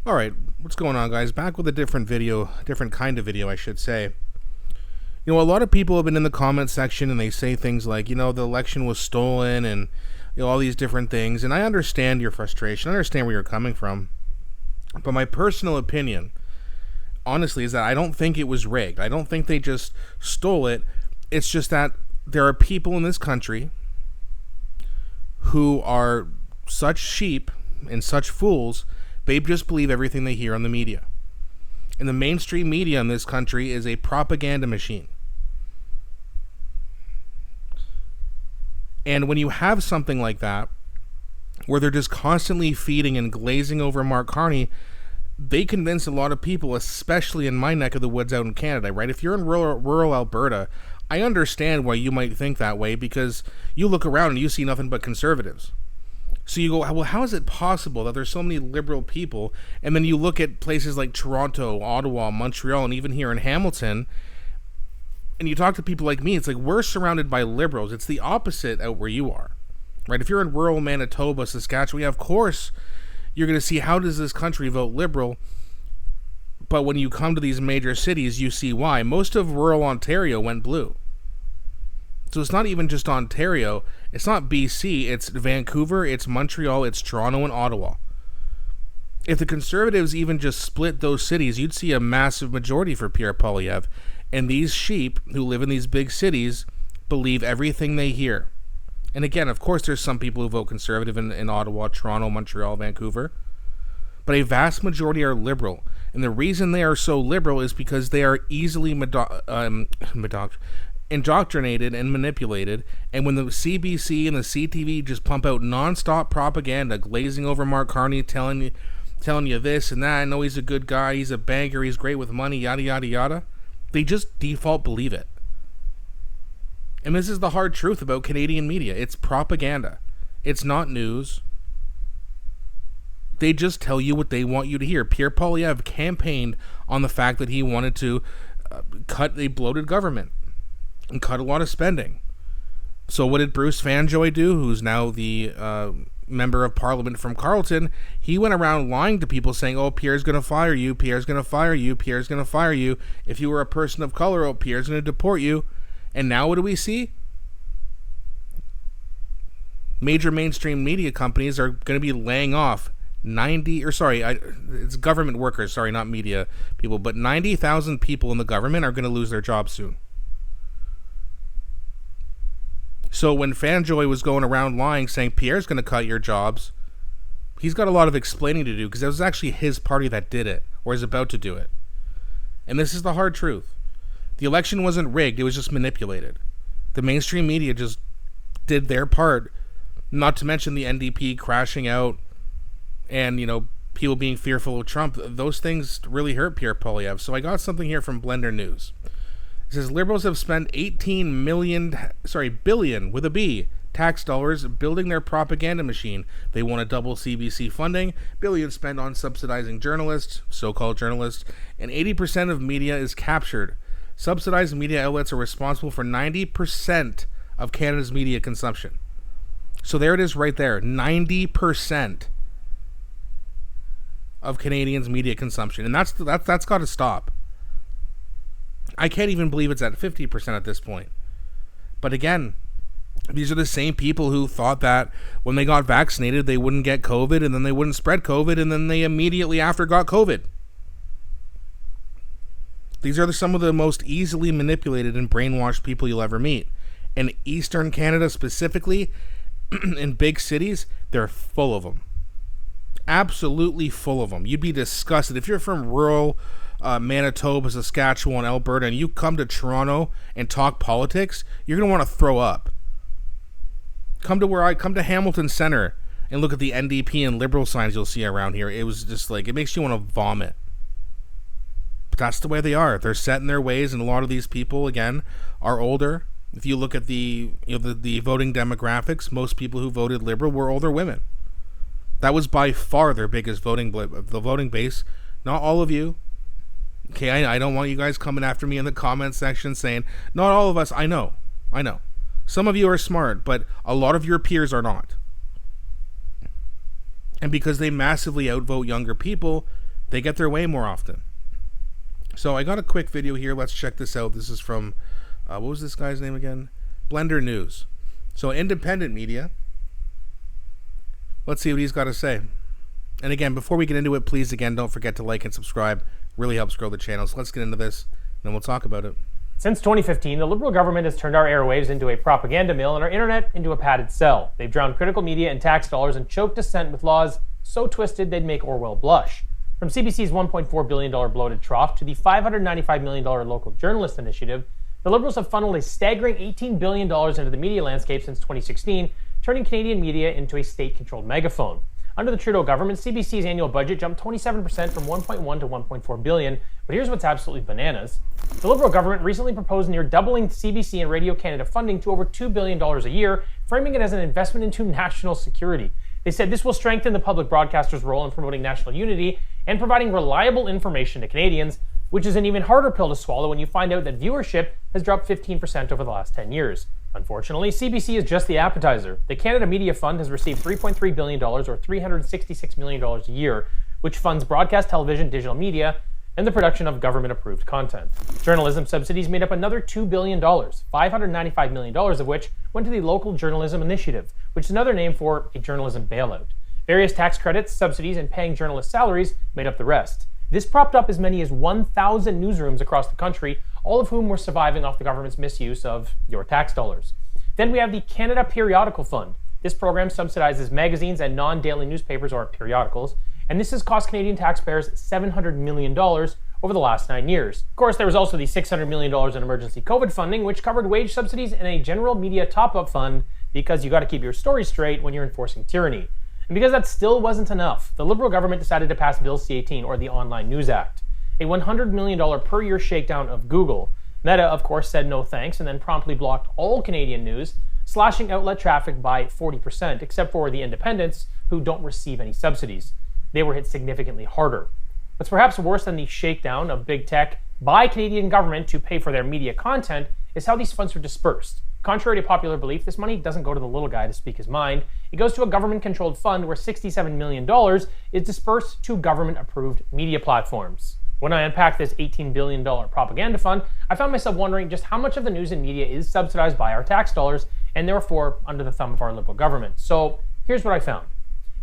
All right, what's going on, guys? Back with a different video, different kind of video, I should say. A lot of people have been in the comment section and they say things like, the election was stolen and, all these different things. And I understand your frustration. I understand where you're coming from. But my personal opinion, honestly, is that I don't think it was rigged. I don't think they just stole it. It's just that there are people in this country who are such sheep and such fools. They just believe everything they hear on the media. And the mainstream media in this country is a propaganda machine. And when you have something like that, where they're just constantly feeding and glazing over Mark Carney, they convince a lot of people, especially in my neck of the woods out in Canada, right? If you're in rural Alberta, I understand why you might think that way, because you look around and you see nothing but conservatives. So you go, well, how is it possible that there's so many liberal people? And then you look at places like Toronto, Ottawa, Montreal, and even here in Hamilton, and you talk to people like me, it's like we're surrounded by liberals. It's the opposite out where you are, right? If you're in rural Manitoba, Saskatchewan, of course, you're going to see how does this country vote liberal. But when you come to these major cities, you see why. Most of rural Ontario went blue. So it's not even just Ontario. It's not BC. It's Vancouver, it's Montreal, it's Toronto, and Ottawa. If the Conservatives even just split those cities, you'd see a massive majority for Pierre Poilievre. And these sheep who live in these big cities believe everything they hear. And again, of course, there's some people who vote Conservative in Ottawa, Toronto, Montreal, Vancouver. But a vast majority are liberal. And the reason they are so liberal is because they are easily indoctrinated and manipulated. And when the CBC and the CTV just pump out nonstop propaganda, glazing over Mark Carney, telling you this and that, I know he's a good guy, he's a banker, he's great with money, yada, yada, yada, they just default believe it. And this is the hard truth about Canadian media. It's propaganda. It's not news. They just tell you what they want you to hear. Pierre Poilievre campaigned on the fact that he wanted to cut a bloated government and cut a lot of spending. So what did Bruce Fanjoy do, who's now the member of parliament from Carleton? He went around lying to people saying, oh, Pierre's going to fire you, Pierre's going to fire you, Pierre's going to fire you. If you were a person of color, oh, Pierre's going to deport you. And now what do we see? Major mainstream media companies are going to be laying off it's government workers, not media people, but 90,000 people in the government are going to lose their jobs soon. So when Fanjoy was going around lying, saying Pierre's going to cut your jobs, he's got a lot of explaining to do, because it was actually his party that did it, or is about to do it. And this is the hard truth. The election wasn't rigged, it was just manipulated. The mainstream media just did their part, not to mention the NDP crashing out and, people being fearful of Trump. Those things really hurt Pierre Poilievre. So I got something here from Blender News. It says liberals have spent 18 billion with a B tax dollars building their propaganda machine. They want to double CBC funding, billions spent on subsidizing journalists, so-called journalists, and 80% of media is captured. Subsidized media outlets are responsible for 90% of Canada's media consumption. So there it is right there, 90% of Canadians' media consumption. And that's got to stop. I can't even believe it's at 50% at this point. But again, these are the same people who thought that when they got vaccinated, they wouldn't get COVID, and then they wouldn't spread COVID, and then they immediately after got COVID. These are some of the most easily manipulated and brainwashed people you'll ever meet. In Eastern Canada specifically, in big cities, they're full of them. Absolutely full of them. You'd be disgusted. If you're from rural Manitoba, Saskatchewan, Alberta, and you come to Toronto and talk politics, you're going to want to throw up. Come to Hamilton Center and look at the NDP and Liberal signs you'll see around here. It was just like, it makes you want to vomit. But that's the way they are. They're set in their ways, and a lot of these people, again, are older. If you look at the voting demographics, most people who voted Liberal were older women. That was by far their biggest voting base. Not all of you. Okay, I don't want you guys coming after me in the comment section saying, not all of us. I know. Some of you are smart, but a lot of your peers are not. And because they massively outvote younger people, They get their way more often. So I got a quick video here. Let's check this out. This is from, what was this guy's name again? Blender News. So independent media. Let's see what he's got to say. And again, before we get into it, please, again, don't forget to like and subscribe. Really helps grow the channel. So let's get into this, and then we'll talk about it. Since 2015, the Liberal government has turned our airwaves into a propaganda mill and our internet into a padded cell. They've drowned critical media in tax dollars and choked dissent with laws so twisted they'd make Orwell blush. From CBC's $1.4 billion bloated trough to the $595 million local journalist initiative, the Liberals have funneled a staggering $18 billion into the media landscape since 2016, turning Canadian media into a state-controlled megaphone. Under the Trudeau government, CBC's annual budget jumped 27% from $1.1 to $1.4 billion, but here's what's absolutely bananas. The Liberal government recently proposed near doubling CBC and Radio Canada funding to over $2 billion a year, framing it as an investment into national security. They said this will strengthen the public broadcaster's role in promoting national unity and providing reliable information to Canadians, which is an even harder pill to swallow when you find out that viewership has dropped 15% over the last 10 years. Unfortunately, CBC is just the appetizer. The Canada Media Fund has received $3.3 billion, or $366 million a year, which funds broadcast television, digital media, and the production of government-approved content. Journalism subsidies made up another $2 billion, $595 million of which went to the Local Journalism Initiative, which is another name for a journalism bailout. Various tax credits, subsidies, and paying journalist salaries made up the rest. This propped up as many as 1,000 newsrooms across the country, all of whom were surviving off the government's misuse of your tax dollars. Then we have the Canada Periodical Fund. This program subsidizes magazines and non-daily newspapers or periodicals, and this has cost Canadian taxpayers $700 million over the last 9 years. Of course, there was also the $600 million in emergency COVID funding, which covered wage subsidies and a general media top-up fund, because you got to keep your story straight when you're enforcing tyranny. And because that still wasn't enough, the Liberal government decided to pass Bill C-18, or the Online News Act, a $100 million per year shakedown of Google. Meta, of course, said no thanks and then promptly blocked all Canadian news, slashing outlet traffic by 40%, except for the independents, who don't receive any subsidies. They were hit significantly harder. What's perhaps worse than the shakedown of big tech by Canadian government to pay for their media content is how these funds are dispersed. Contrary to popular belief, this money doesn't go to the little guy to speak his mind. It goes to a government-controlled fund where $67 million is dispersed to government-approved media platforms. When I unpacked this $18 billion propaganda fund, I found myself wondering just how much of the news and media is subsidized by our tax dollars and therefore under the thumb of our Liberal government. So here's what I found.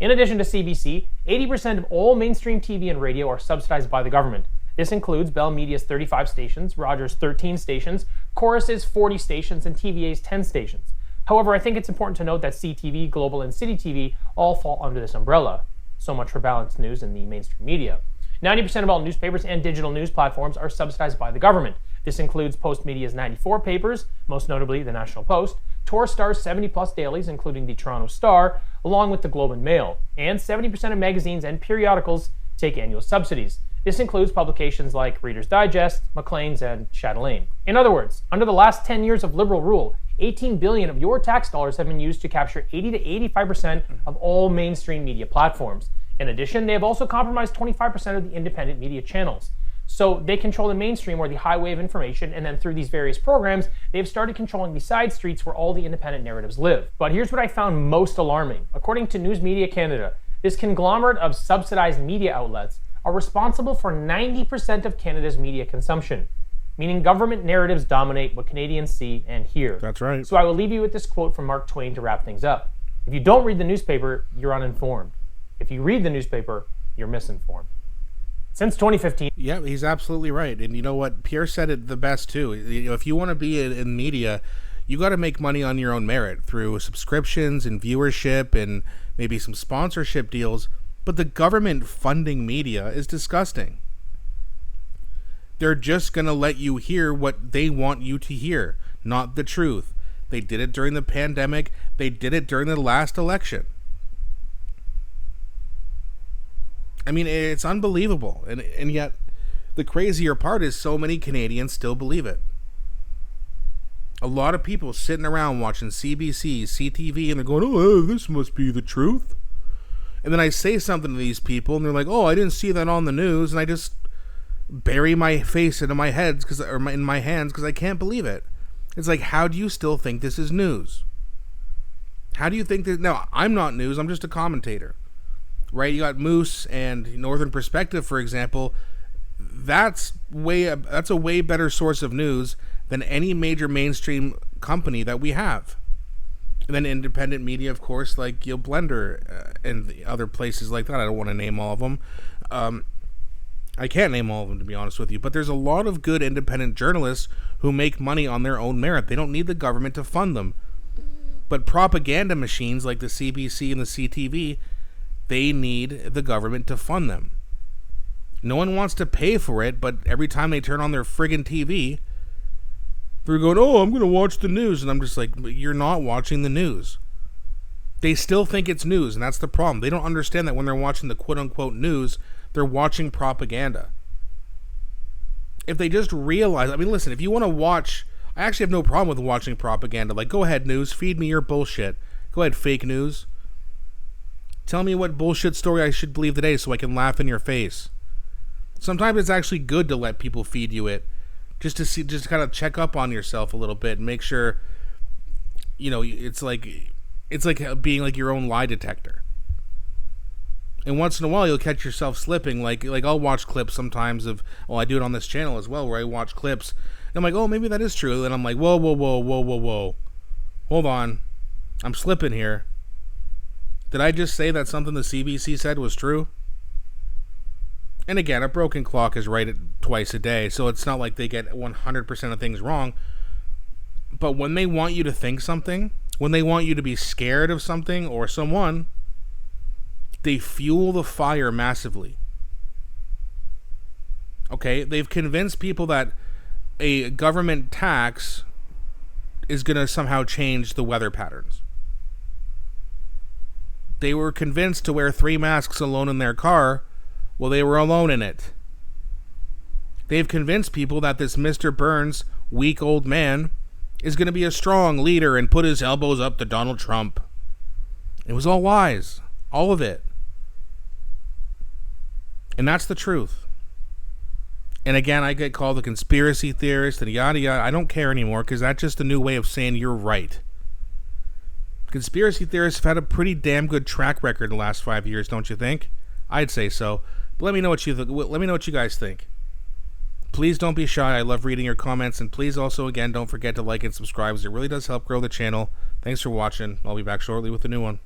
In addition to CBC, 80% of all mainstream TV and radio are subsidized by the government. This includes Bell Media's 35 stations, Rogers' 13 stations, Chorus's 40 stations, and TVA's 10 stations. However, I think it's important to note that CTV, Global, and City TV all fall under this umbrella. So much for balanced news in the mainstream media. 90% of all newspapers and digital news platforms are subsidized by the government. This includes Postmedia's 94 papers, most notably the National Post, Torstar's 70-plus dailies, including the Toronto Star, along with the Globe and Mail, and 70% of magazines and periodicals take annual subsidies. This includes publications like Reader's Digest, Maclean's, and Chatelaine. In other words, under the last 10 years of Liberal rule, $18 billion of your tax dollars have been used to capture 80 to 85% of all mainstream media platforms. In addition, they have also compromised 25% of the independent media channels. So they control the mainstream or the highway of information, and then through these various programs, they have started controlling the side streets where all the independent narratives live. But here's what I found most alarming. According to News Media Canada, this conglomerate of subsidized media outlets are responsible for 90% of Canada's media consumption, meaning government narratives dominate what Canadians see and hear. That's right. So I will leave you with this quote from Mark Twain to wrap things up. If you don't read the newspaper, you're uninformed. If you read the newspaper, you're misinformed. Since 2015... Yeah, he's absolutely right. And you know what? Pierre said it the best, too. You know, if you want to be in media, you got to make money on your own merit through subscriptions and viewership and maybe some sponsorship deals. But the government funding media is disgusting. They're just going to let you hear what they want you to hear, not the truth. They did it during the pandemic. They did it during the last election. I mean, it's unbelievable. And yet, the crazier part is so many Canadians still believe it. A lot of people sitting around watching CBC, CTV, and they're going, oh, this must be the truth. And then I say something to these people, and they're like, oh, I didn't see that on the news, and I just bury my face into my head, in my hands, because I can't believe it. It's like, how do you still think this is news? How do you think that... No, I'm not news, I'm just a commentator. right? You got Moose and Northern Perspective, for example. That's a way better source of news than any major mainstream company that we have. And then independent media, of course, like Blender and the other places like that. I don't want to name all of them. I can't name all of them, to be honest with you. But there's a lot of good independent journalists who make money on their own merit. They don't need the government to fund them. But propaganda machines like the CBC and the CTV, they need the government to fund them. No one wants to pay for it, but every time they turn on their friggin' TV, they're going, oh, I'm going to watch the news. And I'm just like, you're not watching the news. They still think it's news, and that's the problem. They don't understand that when they're watching the quote-unquote news, they're watching propaganda. If they just realize, I mean, listen, if you want to watch, I actually have no problem with watching propaganda. Like, go ahead, news, feed me your bullshit. Go ahead, fake news. Tell me what bullshit story I should believe today so I can laugh in your face. Sometimes it's actually good to let people feed you it, just to kind of check up on yourself a little bit and make sure, it's like being like your own lie detector. And once in a while, you'll catch yourself slipping. Like I'll watch clips sometimes of, I do it on this channel as well, where I watch clips. And I'm like, oh, maybe that is true. And I'm like, whoa. Hold on. I'm slipping here. Did I just say that something the CBC said was true? And again, a broken clock is right twice a day, so it's not like they get 100% of things wrong. But when they want you to think something, when they want you to be scared of something or someone, they fuel the fire massively. Okay, they've convinced people that a government tax is going to somehow change the weather patterns. They were convinced to wear 3 masks alone in their car. Well, they were alone in it. They've convinced people that this Mr. Burns, weak old man, is going to be a strong leader and put his elbows up to Donald Trump. It was all lies. All of it. And that's the truth. And again, I get called a conspiracy theorist and yada yada. I don't care anymore because that's just a new way of saying you're right. Conspiracy theorists have had a pretty damn good track record in the last 5 years, don't you think? I'd say so. But let me know what you guys think. Please don't be shy. I love reading your comments. And please also, again, don't forget to like and subscribe. It really does help grow the channel. Thanks for watching. I'll be back shortly with a new one.